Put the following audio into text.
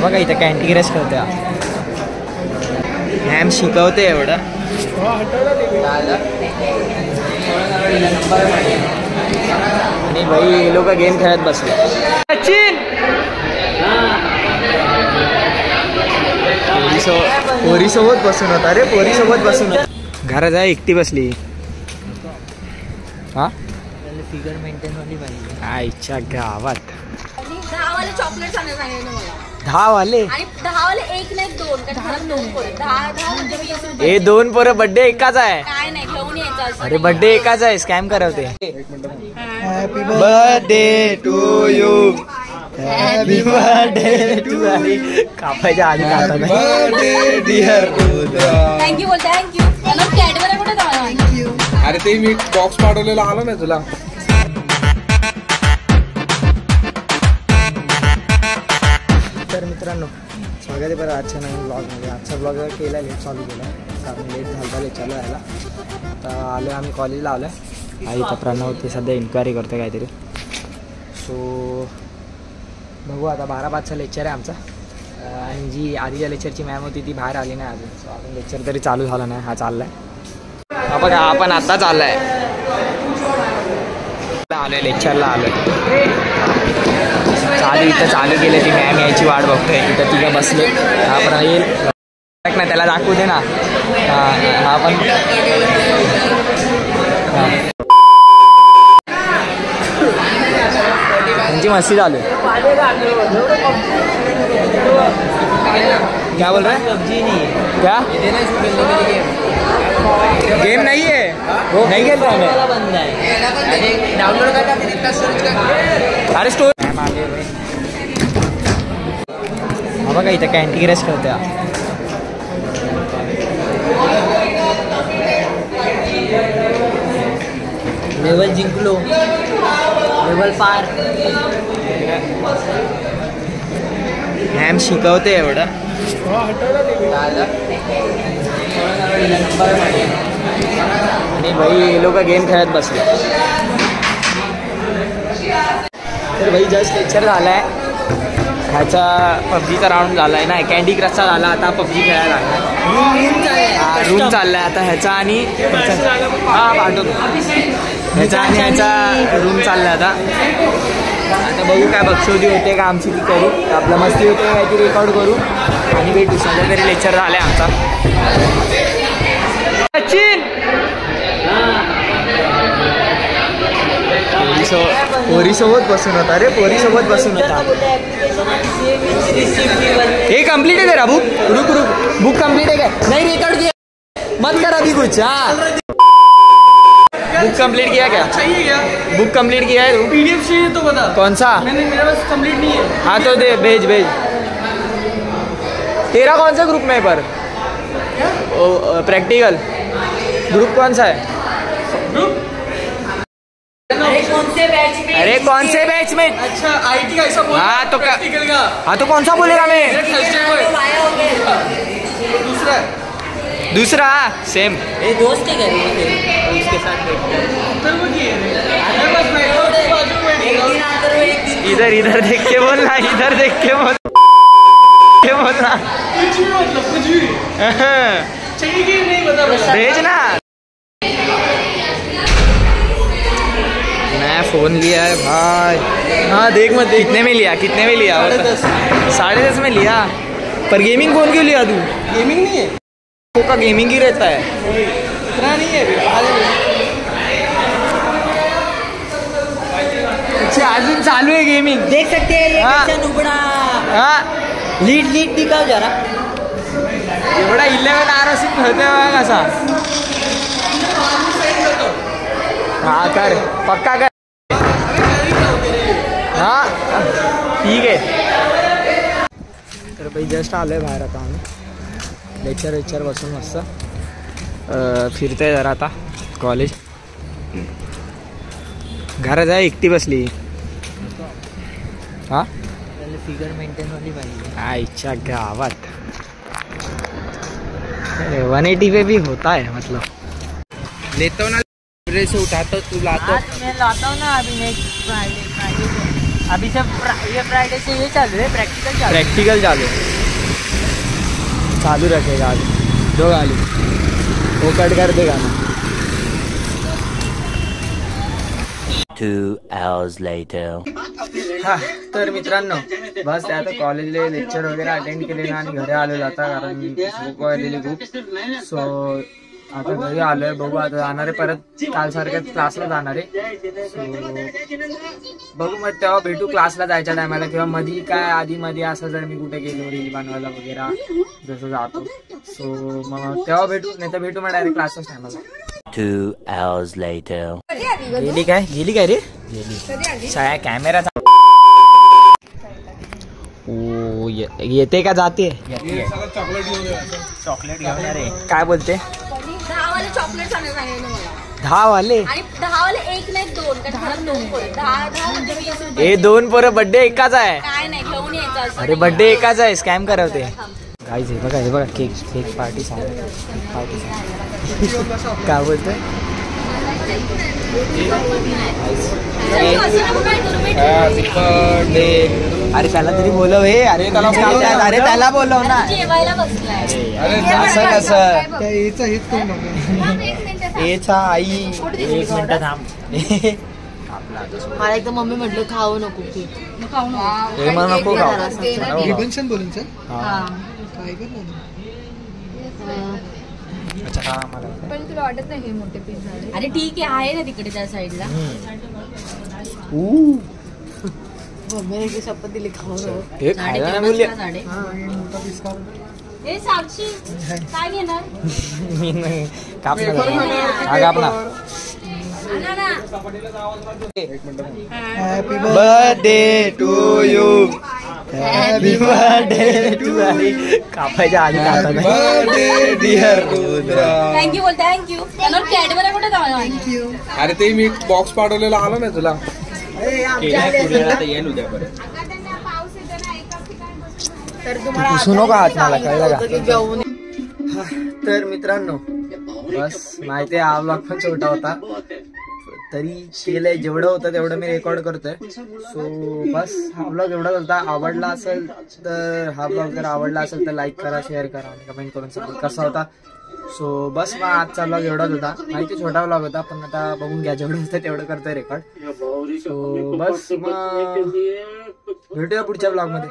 बघा इथं कॅन्टी क्रश करते मॅम शिकवते एवढं आणि भाई हे लोक गेम खेळत बसले. सचिन पोरीसोबत बसून होता रे, पोरीसोबत बसून होता. घरात आहे एकटी बसली. हा फिगर मेंटेन वाली पाहिजे आईच्या गावात. 10 वाले चॉकलेट्स आणायला सांगितलं मला. 10 वाले आणि 10 वाले एक नाही 2 कारण 2 पोरं 10 म्हणजे 20 रुपये. हे 2 पोरं बर्थडे एकाच आहे. काय नाही घेऊन यायचं. अरे बर्थडे एकाच आहे, स्कॅम करवते. Happy birthday to you, happy birthday to you. कापायच्या आधी काढतात. बर्थडे डिअर थँक्यू बोल थँक्यू. मला कॅडबरी कुठे जाणार? अरे ते मी बॉक्स पाठवलेला आलो ना तुला. तर मित्रांनो स्वागत आहे बरं आजच्या नवीन ब्लॉगमध्ये. आजचा ब्लॉग केला लेट चालू केला कारण लेट झाला लेक्चरला जायला. तर आलो आम्ही कॉलेजला आलो आहे. आई तर प्रणव ते सध्या इन्क्वायरी करतो काहीतरी. सो बघू आता 12-5चा लेक्चर आहे आमचा. आणि जी आधीच्या लेक्चरची मॅम होती ती बाहेर आली नाही अजून. सो अजून लेक्चर तरी चालू झाला नाही. हा चालला आहे. हा बघा आपण आता चालला आहे. आलो आहे लेक्चरला आलो आहे. चालू इथं चालू केले ती मॅम यायची वाट बघतोय. इथं तिघं बसले. हा पण येईल ना त्याला दाखवू दे ना. हा पण त्यांची मस्ती चालू आहे. क्या बोल रहा है? पबजी नहीं है क्या? गेम नहीं है वो नहीं खेल रहा मैं. बंद है डाउनलोड करता फिर इतना सर्च कर. अरे स्टोर हा बघा इथं कॅन्टी क्रश करते. लेवल जिंकलो, लेवल पार. मॅम शिकवते एवढं आणि भाई हे लोक गेम खेळत बसले. तर भाई जस्ट लेक्चर झाला आहे. ह्याचा पबजीचा राऊंड झाला आहे ना, कॅन्डी क्रशचा झाला. आता पबजी खेळायला लागला. रूम चालला आहे आता ह्याचा आणि हा पाठवतो. ह्याचा आणि ह्याचा रूम चालला आहे आता बघू काय बक्षोदी होते का आमची ती करू. आपलं मस्ती होते काय ती रेकॉर्ड करू आणि भेटू. सध्या तरी लेक्चर झालं आहे आमचा. सचिन पोरीसोबत बसून होता रे, पोरीसोबत बसून होता. हे कंप्लीट है तेरा बुक? रुक बुक कंप्लीट है क्या? नहीं रिकॉर्ड किया मत कर अभी कुछ. हाँ बुक कंप्लीट किया क्या? चाहिए क्या? बुक कंप्लीट किया है? PDF चाहिए तो बता. कौन सा? मैंने मेरे पास कंप्लीट नहीं है. हाँ तो दे भेज. तेरा कौन सा ग्रुप में है पर? प्रैक्टिकल ग्रुप कौन सा है? ग्रुप अरे कौन से बैच में? अच्छा IT का ऐसा बोल. हाँ तो प्रैक्टिकल का. हाँ तो कौन सा बोलेगा मैं? दूसरा सेम. ये दोस्त है क्या उसके साथ? इधर देख के बोलना, इधर देख के बोलना. कुछ भी चाहिए कि नहीं बता भेजना. मैं फोन लिया है भाई. हाँ देख मत देख. कितने में लिया? 10:30 में लिया. पर गेमिंग फोन क्यों लिया तू? गेमिंग नहीं है का गेमिंग ही रहता है. इतना नहीं है. अच्छा अजून चालू है गेमिंग. देख सकते हैं. हाँ लीड दिखाओ जरा. एवढा 11 ROC खेळतोय बघा कसा. हाँ कर पक्का कर. हाँ ठीक आहे. तर भाई जस्ट आलोय बाहेर आता आम्ही. लेक्चर बसून मस्त फिरतोय जरा आता कॉलेज. घरात आहे एकटी बसली. हा फिगर मेंटेन वाली पाहिजे आईच्या गावात. 180 पे भी होता है मतलब. लेता हूँ ना से उठाता तू लाता. मैं लाता हूँ ना अभी नेक्स्ट फ्राइडे अभी सब ये फ्राइडे से ये चालू है, प्रैक्टिकल चालू रखेगा आगे दो गाली वो कट कर देगा ना. 2 hours later. हा तर मित्रांनो बस ते आता कॉलेजला लेक्चर वगैरे अटेंड केले ना आणि घरी आलेलो आता कारण भूक आलेली खूप. सो आता घरी आलोय, बघू आता जाणार आहे परत काल सारख्याच क्लासला जाणार आहे. सो बघू मग तेव्हा भेटू क्लासला जायच्या टायमाला किंवा मधी काय आधी मध्ये असं जर मी कुठे गेलो रील बनवायला वगैरे जसं जातो. सो मग तेव्हा भेटू, नाही तर भेटू मग डायरेक्ट क्लासच्याच टायमाला. 2 hours later. गेली काय रे गेली कॅमेरा ओ येते का जाते चॉकलेट घेऊन रे काय बोलते 10 वाले चॉकलेट आणायला सांगितलं मला. 10 वाले आणि 10 वाले एक नाही दोन, कारण 2 पोरं. 10 म्हणजे 20 रुपये. हे 2 पोरं बर्थडे एकाच आहे. काय नाही घेऊन यायचं असं. अरे बर्थडे एकाच आहे, स्कॅम करवते. गाईज हे बघा केक पार्टी काय बोलतोय अरे त्याला तरी बोलव हे. अरे त्याला बोलव ना. जेवायला बसलाय. असं कसं एचा आई 1 मिनिट थांब. मला एकदा मम्मी म्हटलं खाऊ नको केक. हे मला नको खाऊ. अच्छा हा मला पण तुला वाटत नाही हे मोठे पीस झाले. अरे ठीक आहे ना तिकडे त्या साईडला. मम्मीने एकदा शपथ दिली खाऊ नको. हे खायला नाही बोलले. ए साक्षी काय घेणार? मी नाही कापणार. Happy birthday to you. Happy birthday to you. कापायच्या आधी बर्थडे डिअर रुद्रा. थँक्यू बोल थँक्यू. त्यांना कॅडबरा कुठे जावा. अरे ते मी बॉक्स पाठवलेला आला ना तुला. पुसू नका हात मला कळलं का. जाऊन तर मित्रांनो बस माहिती आहे हा ब्लॉग पण छोटा होता तरी केलंय जेवढं होतं तेवढं मी रेकॉर्ड करतोय. सो बस हा ब्लॉग एवढाच होता. आवडला असेल तर हा ब्लॉग जर आवडला असेल तर लाईक करा, शेअर करा आणि कमेंट करून सांगा कसा होता. सो बस मग आजचा ब्लॉग एवढाच होता. माहिती छोटा ब्लॉग होता पण आता बघून घ्या जेवढं होतं तेवढं करतोय रेकॉर्ड. सो बस मग भेटूया पुढच्या ब्लॉग मध्ये.